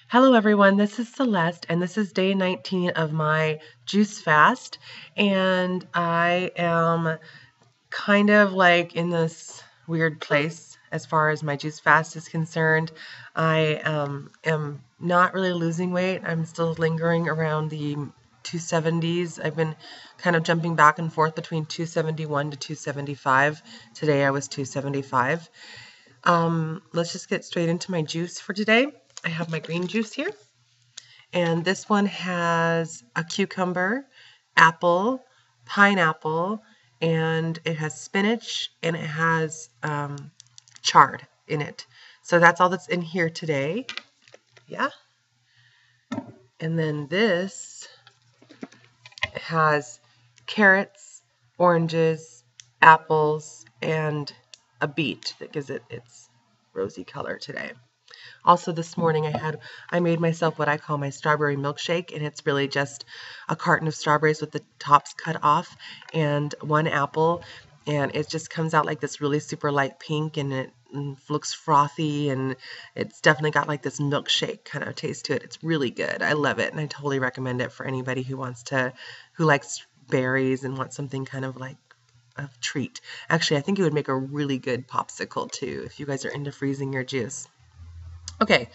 Hello everyone, this is Celeste and this is day 19 of my juice fast, and I am kind of like in this weird place as far as my juice fast is concerned. I am not really losing weight. I'm still lingering around the 270s. I've been kind of jumping back and forth between 271 to 275. Today I was 275. Let's just get straight into my juice for today. I have my green juice here. And this one has a cucumber, apple, pineapple, and it has spinach, and it has chard in it. So that's all that's in here today. Yeah. And then this has carrots, oranges, apples, and a beet that gives it its rosy color today. Also this morning I made myself what I call my strawberry milkshake, and it's really just a carton of strawberries with the tops cut off and one apple, and it just comes out like this really super light pink, and it looks frothy, and it's definitely got like this milkshake kind of taste to it. It's really good. I love it, and I totally recommend it for anybody who likes berries and wants something kind of like a treat. Actually, I think it would make a really good popsicle too if you guys are into freezing your juice. Okay,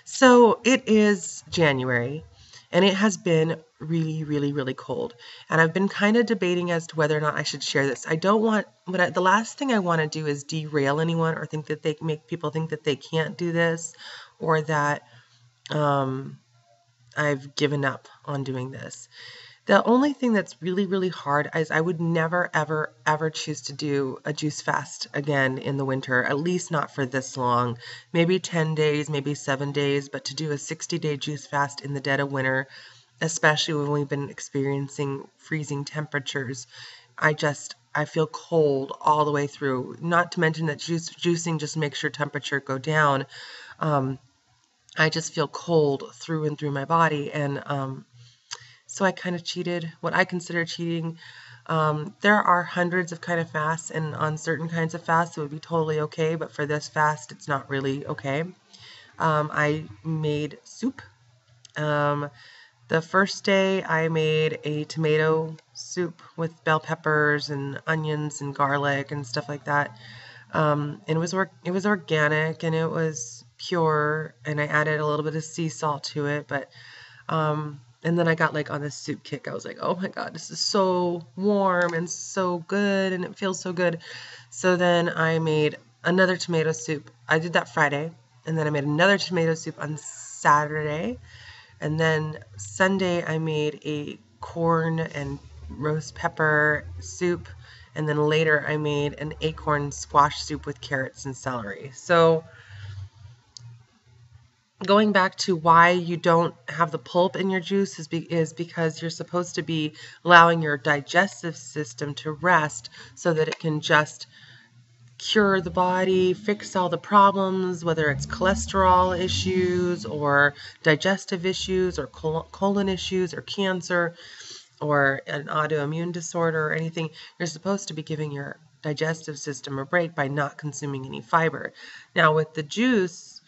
so it is January, and it has been really, really, really cold. And I've been kind of debating as to whether or not I should share this. I don't want, the last thing I want to do is derail anyone or think that they make people think that they can't do this, or that I've given up on doing this. The only thing that's really, really hard is I would never, ever, ever choose to do a juice fast again in the winter, at least not for this long. Maybe 10 days, maybe 7 days, but to do a 60-day juice fast in the dead of winter, especially when we've been experiencing freezing temperatures, I feel cold all the way through. Not to mention that juicing just makes your temperature go down. I just feel cold through and through my body, and so I kind of cheated, what I consider cheating. There are hundreds of kind of fasts, and on certain kinds of fasts it would be totally okay, but for this fast it's not really okay. I made soup. The first day I made a tomato soup with bell peppers and onions and garlic and stuff like that. And it was organic, and it was pure, and I added a little bit of sea salt to it, but and then I got like on this soup kick. I was like, oh my God, this is so warm and so good, and it feels so good. So then I made another tomato soup. I did that Friday, and then I made another tomato soup on Saturday, and then Sunday I made a corn and roast pepper soup, and then later I made an acorn squash soup with carrots and celery. So going back to why you don't have the pulp in your juice is because you're supposed to be allowing your digestive system to rest so that it can just cure the body, fix all the problems, whether it's cholesterol issues or digestive issues or colon issues or cancer or an autoimmune disorder or anything. You're supposed to be giving your digestive system a break by not consuming any fiber. Now with the juice,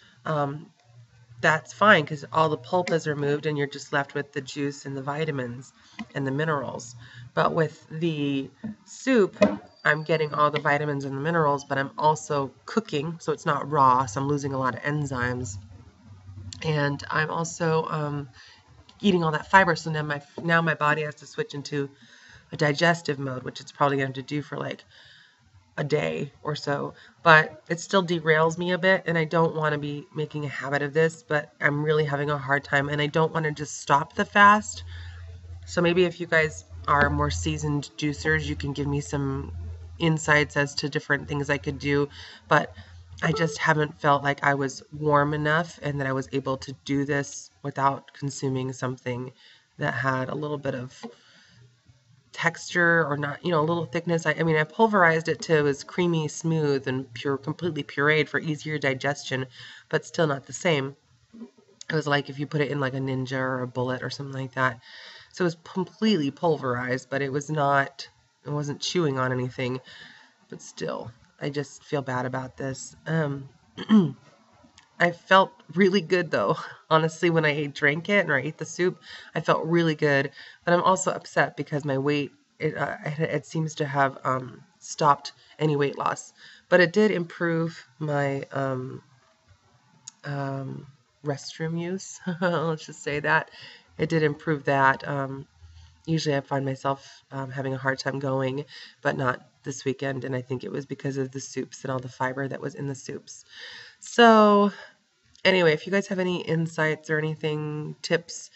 that's fine because all the pulp is removed and you're just left with the juice and the vitamins and the minerals. But with the soup, I'm getting all the vitamins and the minerals, but I'm also cooking, so it's not raw, so I'm losing a lot of enzymes. And I'm also eating all that fiber, so now my body has to switch into a digestive mode, which it's probably going to do for like a day or so, but it still derails me a bit, and I don't want to be making a habit of this, but I'm really having a hard time, and I don't want to just stop the fast. So maybe if you guys are more seasoned juicers, you can give me some insights as to different things I could do, but I just haven't felt like I was warm enough and that I was able to do this without consuming something that had a little bit of texture or not, a little thickness. I mean, I pulverized it to it was creamy, smooth, and completely pureed for easier digestion, but still not the same. It was like if you put it in like a Ninja or a Bullet or something like that. So it was completely pulverized, but it wasn't chewing on anything, but still, I just feel bad about this. I felt really good though. Honestly, when I drank it or I ate the soup, I felt really good. But I'm also upset because my weight, it seems to have stopped any weight loss. But it did improve my restroom use. Let's just say that. It did improve that. Usually I find myself having a hard time going, but not this weekend. And I think it was because of the soups and all the fiber that was in the soups. So anyway, if you guys have any insights or anything, tips,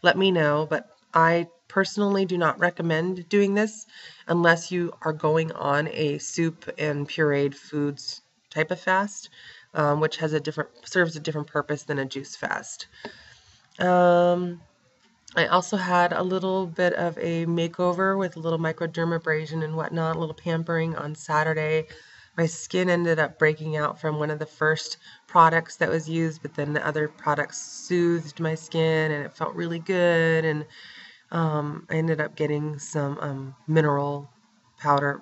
let me know. But I personally do not recommend doing this unless you are going on a soup and pureed foods type of fast, which has serves a different purpose than a juice fast. I also had a little bit of a makeover with a little microdermabrasion and whatnot, a little pampering on Saturday. My skin ended up breaking out from one of the first products that was used, but then the other products soothed my skin and it felt really good. And I ended up getting some mineral powder,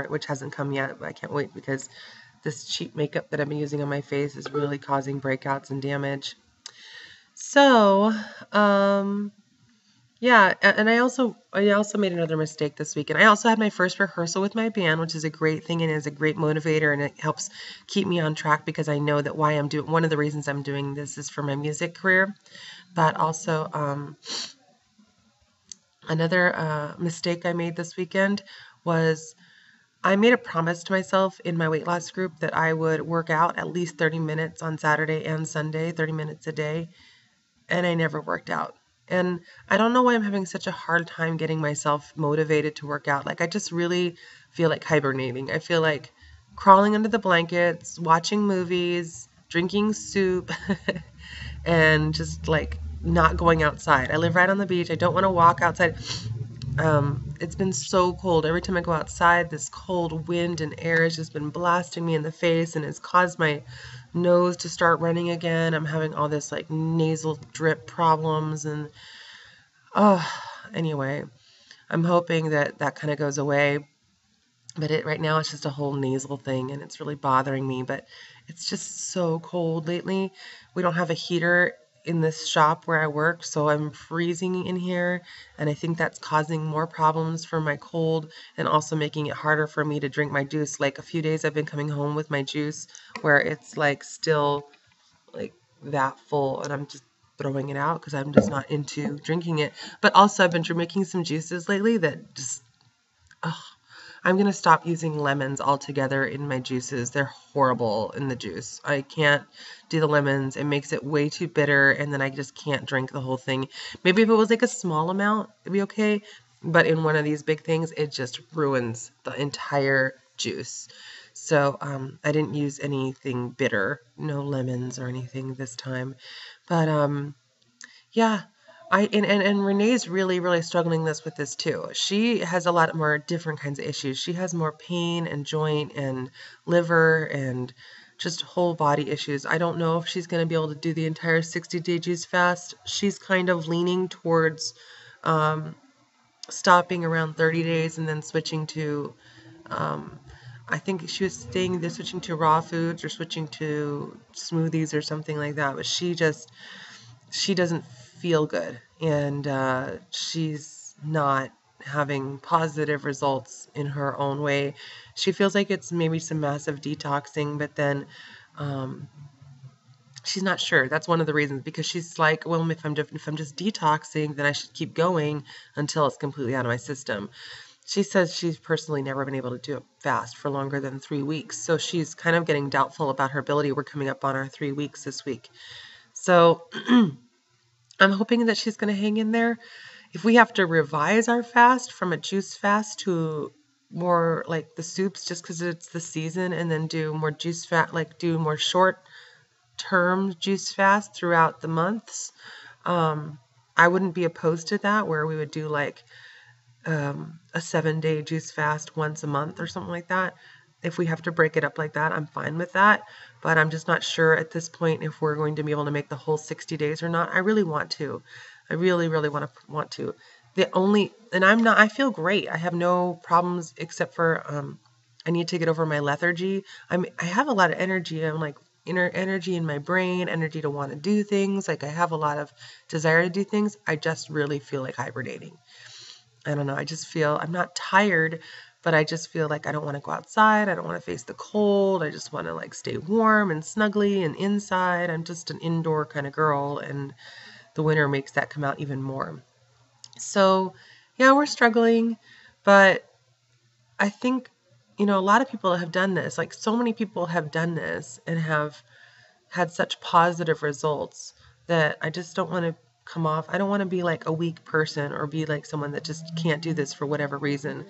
which hasn't come yet, but I can't wait because this cheap makeup that I've been using on my face is really causing breakouts and damage. So, yeah, and I also made another mistake this weekend. I also had my first rehearsal with my band, which is a great thing and is a great motivator, and it helps keep me on track because I know that one of the reasons I'm doing this is for my music career. But also, another mistake I made this weekend was I made a promise to myself in my weight loss group that I would work out at least 30 minutes on Saturday and Sunday, 30 minutes a day, and I never worked out. And I don't know why I'm having such a hard time getting myself motivated to work out. Like, I just really feel like hibernating. I feel like crawling under the blankets, watching movies, drinking soup, and just like not going outside. I live right on the beach. I don't want to walk outside. It's been so cold. Every time I go outside, this cold wind and air has just been blasting me in the face and it's caused my nose to start running again. I'm having all this like nasal drip problems and anyway, I'm hoping that that kind of goes away. But right now it's just a whole nasal thing and it's really bothering me. But it's just so cold lately. We don't have a heater in this shop where I work, so I'm freezing in here, and I think that's causing more problems for my cold and also making it harder for me to drink my juice. Like a few days I've been coming home with my juice where it's like still like that full and I'm just throwing it out because I'm just not into drinking it. But also I've been making some juices lately that just, I'm going to stop using lemons altogether in my juices. They're horrible in the juice. I can't do the lemons. It makes it way too bitter, and then I just can't drink the whole thing. Maybe if it was like a small amount, it'd be okay. But in one of these big things, it just ruins the entire juice. So I didn't use anything bitter, no lemons or anything this time. But yeah, and Renee's really struggling with this too. She has a lot more different kinds of issues. She has more pain and joint and liver and just whole body issues. I don't know if she's going to be able to do the entire 60-day juice fast. She's kind of leaning towards stopping around 30 days and then switching to I think she was saying they're switching to raw foods or switching to smoothies or something like that. But she doesn't feel good, and she's not having positive results in her own way. She feels like it's maybe some massive detoxing, but then she's not sure. That's one of the reasons, because she's like, well, if I'm just detoxing, then I should keep going until it's completely out of my system. She says she's personally never been able to do it fast for longer than 3 weeks, so she's kind of getting doubtful about her ability. We're coming up on our 3 weeks this week. So I'm hoping that she's going to hang in there. If we have to revise our fast from a juice fast to more like the soups just because it's the season, and then do more juice fast, like do more short-term juice fast throughout the months, I wouldn't be opposed to that, where we would do like a 7-day juice fast once a month or something like that. If we have to break it up like that, I'm fine with that. But I'm just not sure at this point if we're going to be able to make the whole 60 days or not. I really want to. I really want to. I feel great. I have no problems except for I need to get over my lethargy. I have a lot of energy. I'm like inner energy in my brain, energy to want to do things. Like I have a lot of desire to do things. I just really feel like hibernating. I don't know. I just feel I'm not tired, but I just feel like I don't want to go outside. I don't want to face the cold. I just want to like stay warm and snuggly and inside. I'm just an indoor kind of girl, and the winter makes that come out even more. So, yeah, we're struggling, but I think, a lot of people have done this. Like so many people have done this and have had such positive results that I just don't want to come off. I don't want to be like a weak person or be like someone that just can't do this for whatever reason.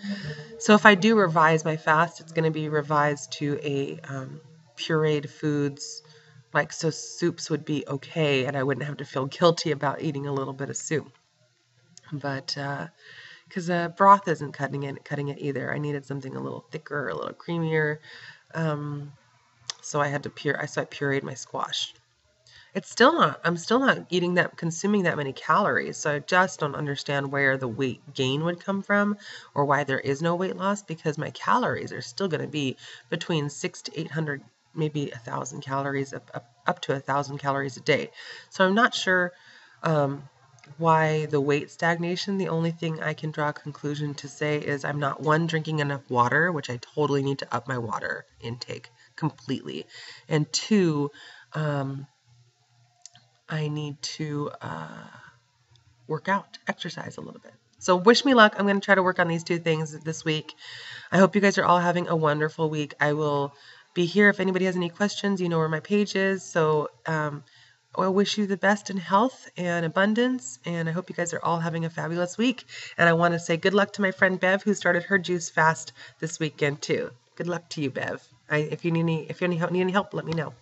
So if I do revise my fast, it's going to be revised to a pureed foods. Like, so soups would be okay, and I wouldn't have to feel guilty about eating a little bit of soup. But because broth isn't cutting it either. I needed something a little thicker, a little creamier. So I had to pureed my squash. I'm still not consuming that many calories. So I just don't understand where the weight gain would come from or why there is no weight loss, because my calories are still going to be between 600 to 800, maybe 1,000 calories, up to 1,000 calories a day. So I'm not sure why the weight stagnation. The only thing I can draw a conclusion to say is I'm not, one, drinking enough water, which I totally need to up my water intake completely, and two, I need to work out, exercise a little bit. So wish me luck. I'm going to try to work on these two things this week. I hope you guys are all having a wonderful week. I will be here if anybody has any questions. You know where my page is. So I wish you the best in health and abundance, and I hope you guys are all having a fabulous week. And I want to say good luck to my friend Bev, who started her juice fast this weekend too. Good luck to you, Bev. If you need any help, let me know.